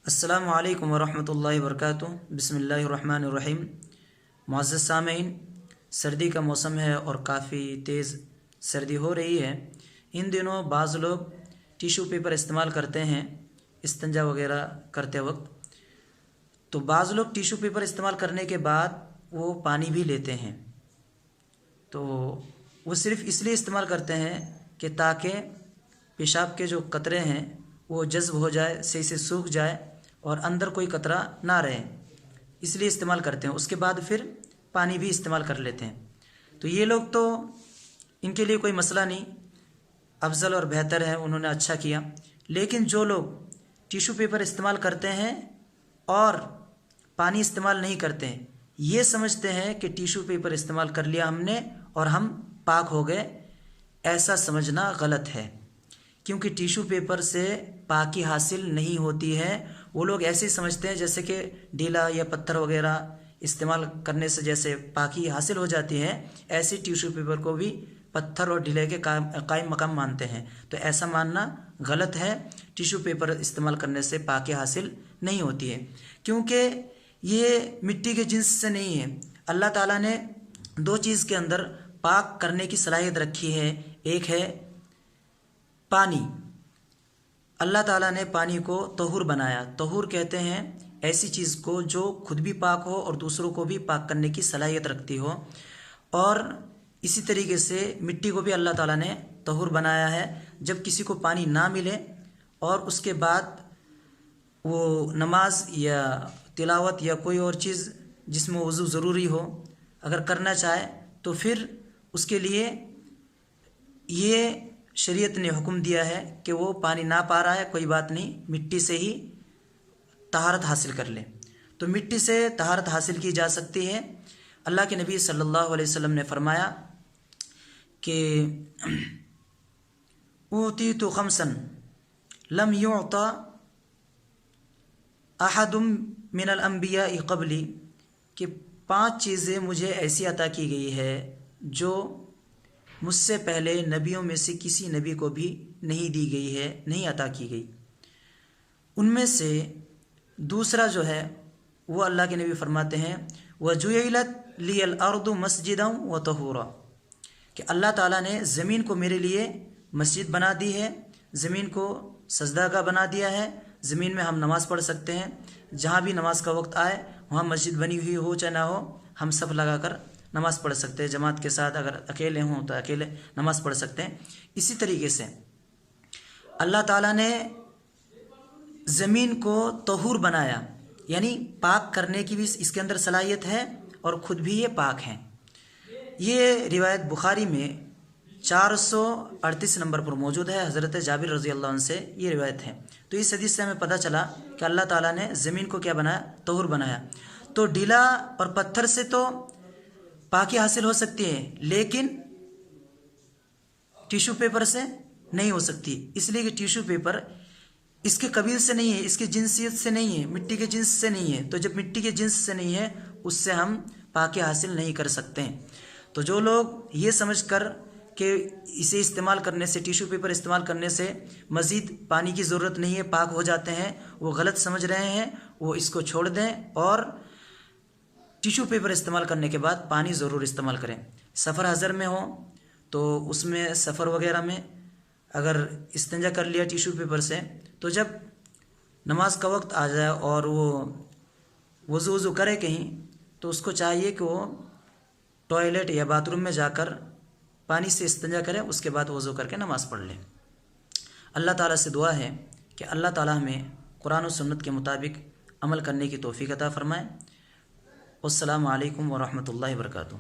السلام علیکم ورحمۃ اللہ وبرکاتہ۔ بسم اللہ الرحمن الرحیم۔ معزز سامعین، سردی کا موسم ہے اور کافی تیز سردی ہو رہی ہے۔ ان دنوں بعض لوگ ٹیشو پیپر استعمال کرتے ہیں استنجا وغیرہ کرتے وقت، تو بعض لوگ ٹیشو پیپر استعمال کرنے کے بعد وہ پانی بھی لیتے ہیں، تو وہ صرف اس لیے استعمال کرتے ہیں کہ تاکہ پیشاب کے جو قطرے ہیں وہ جذب ہو جائے، صحیح سے سوکھ جائے اور اندر کوئی قطرہ نہ رہے، اس لیے استعمال کرتے ہیں۔ اس کے بعد پھر پانی بھی استعمال کر لیتے ہیں۔ تو یہ لوگ تو ان کے لیے کوئی مسئلہ نہیں، افضل اور بہتر ہے، انہوں نے اچھا کیا۔ لیکن جو لوگ ٹیشو پیپر استعمال کرتے ہیں اور پانی استعمال نہیں کرتے ہیں، یہ سمجھتے ہیں کہ ٹیشو پیپر استعمال کر لیا ہم نے اور ہم پاک ہو گئے، ایسا سمجھنا غلط ہے، کیونکہ ٹیشو پیپر سے پاکی حاصل نہیں ہوتی ہے۔ وہ لوگ ایسے ہی سمجھتے ہیں جیسے کہ ڈھیلا یا پتھر وغیرہ استعمال کرنے سے جیسے پاکی حاصل ہو جاتی ہے، ایسے ٹیشو پیپر کو بھی پتھر اور ڈھیلے کے قائم مقام مانتے ہیں۔ تو ایسا ماننا غلط ہے۔ ٹیشو پیپر استعمال کرنے سے پاکی حاصل نہیں ہوتی ہے، کیونکہ یہ مٹی کے جنس سے نہیں ہے۔ اللہ تعالیٰ نے دو چیز کے اندر پاک کرنے کی صلاحیت رکھی ہے، ایک ہے پانی۔ اللہ تعالیٰ نے پانی کو طہور بنایا۔ طہور کہتے ہیں ایسی چیز کو جو خود بھی پاک ہو اور دوسروں کو بھی پاک کرنے کی صلاحیت رکھتی ہو، اور اسی طریقے سے مٹی کو بھی اللہ تعالیٰ نے طہور بنایا ہے۔ جب کسی کو پانی نہ ملے اور اس کے بعد وہ نماز یا تلاوت یا کوئی اور چیز جس میں وضو ضروری ہو اگر کرنا چاہے، تو پھر اس کے لیے یہ شریعت نے حکم دیا ہے کہ وہ پانی نہ پا رہا ہے، کوئی بات نہیں، مٹی سے ہی طہارت حاصل کر لے۔ تو مٹی سے طہارت حاصل کی جا سکتی ہے۔ اللہ کے نبی صلی اللہ علیہ وسلم نے فرمایا کہ اوتیت خمسا لم یعط احد من الانبیاء قبلی، کہ 5 چیزیں مجھے ایسی عطا کی گئی ہے جو مجھ سے پہلے نبیوں میں سے کسی نبی کو بھی نہیں دی گئی ہے، نہیں عطا کی گئی۔ ان میں سے دوسرا جو ہے وہ اللہ کے نبی فرماتے ہیں وَجُعِلَتْ لِيَ الْأَرْضُ مَسْجِدًا وَطَهُورًا، کہ اللہ تعالیٰ نے زمین کو میرے لیے مسجد بنا دی ہے، زمین کو سجدہ گاہ بنا دیا ہے، زمین میں ہم نماز پڑھ سکتے ہیں، جہاں بھی نماز کا وقت آئے وہاں مسجد بنی ہوئی ہو چاہے نہ ہو، ہم صف لگا کر نماز پڑھ سکتے ہیں، جماعت کے ساتھ، اگر اکیلے ہوں تو اکیلے نماز پڑھ سکتے ہیں۔ اسی طریقے سے اللہ تعالیٰ نے زمین کو طہور بنایا، یعنی پاک کرنے کی بھی اس کے اندر صلاحیت ہے اور خود بھی یہ پاک ہیں۔ یہ روایت بخاری میں 438 نمبر پر موجود ہے، حضرت جابر رضی اللہ عنہ سے یہ روایت ہے۔ تو اس حدیث سے ہمیں پتہ چلا کہ اللہ تعالیٰ نے زمین کو کیا بنایا؟ طہور بنایا۔ تو ڈھیلا اور پتھر سے تو پاکی حاصل ہو سکتی ہے، لیکن ٹیشو پیپر سے نہیں ہو سکتی، اس لیے کہ ٹیشو پیپر اس کے قبیل سے نہیں ہے، اس کی جنسیت سے نہیں ہے، مٹی کے جنس سے نہیں ہے۔ تو جب مٹی کے جنس سے نہیں ہے، اس سے ہم پاکی حاصل نہیں کر سکتے ہیں۔ تو جو لوگ یہ سمجھ کر کہ اسے استعمال کرنے سے، ٹیشو پیپر استعمال کرنے سے مزید پانی کی ضرورت نہیں ہے، پاک ہو جاتے ہیں، وہ غلط سمجھ رہے ہیں۔ وہ اس کو چھوڑ دیں اور ٹیشو پیپر استعمال کرنے کے بعد پانی ضرور استعمال کریں۔ سفر حضر میں ہو تو اس میں سفر وغیرہ میں اگر استنجا کر لیا ٹیشو پیپر سے، تو جب نماز کا وقت آ جائے اور وہ وضو کرے کہیں، تو اس کو چاہیے کہ وہ ٹوائلٹ یا باتھ روم میں جا کر پانی سے استنجا کرے، اس کے بعد وضو کر کے نماز پڑھ لے۔ اللہ تعالیٰ سے دعا ہے کہ اللہ تعالیٰ ہمیں قرآن و سنت کے مطابق عمل کرنے کی توفیق عطا فرمائے۔ السلام علیکم ورحمۃ اللہ وبرکاتہ۔